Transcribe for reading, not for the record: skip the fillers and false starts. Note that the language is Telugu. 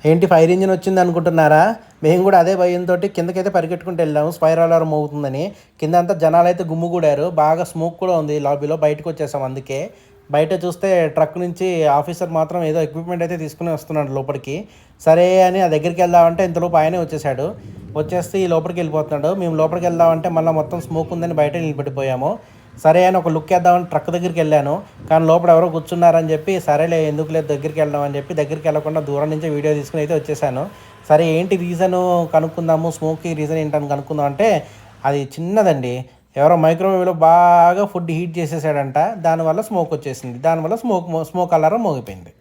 ఏంటి ఫైర్ ఇంజిన్ వచ్చింది అనుకుంటున్నారా? మేము కూడా అదే భయంతో కిందకైతే పరిగెట్టుకుంటూ వెళ్ళాము. ఫైర్ అలారం మోగుతుందని. కింద అంతా జనాలైతే గుమ్మిగూడారు. బాగా స్మోక్ కూడా ఉంది లాబీలో. బయటకు వచ్చేసాం అందుకే. బయట చూస్తే ట్రక్ నుంచి ఆఫీసర్ మాత్రం ఏదో ఎక్విప్మెంట్ అయితే తీసుకుని వస్తున్నాడు లోపలికి. సరే అని ఆ దగ్గరికి వెళ్దామంటే ఇంతలోపు ఆయనే వచ్చేసాడు. వచ్చేస్తే ఈ లోపలికి వెళ్ళిపోతున్నాడు. మేము లోపలికి వెళ్దామంటే మళ్ళీ మొత్తం స్మోక్ ఉందని బయట నిలబెట్టిపోయాము. సరే అని ఒక లుక్ వేద్దామని ట్రక్ దగ్గరికి వెళ్ళాను. కానీ లోపల ఎవరో కూర్చున్నారని చెప్పి సరేలే ఎందుకు లేదు దగ్గరికి వెళ్దాం అని చెప్పి దగ్గరికి వెళ్ళకుండా దూరం నుంచే వీడియో తీసుకుని అయితే వచ్చేసాను. సరే ఏంటి రీజను కనుక్కుందాము, స్మోక్కి రీజన్ ఏంటని కనుక్కుందాం అంటే అది చిన్నదండి. ఎవరో మైక్రోవేవ్లో బాగా ఫుడ్ హీట్ చేసేసాడంట. దానివల్ల స్మోక్ వచ్చేసింది. దానివల్ల స్మోక్ అలారం మోగిపోయింది.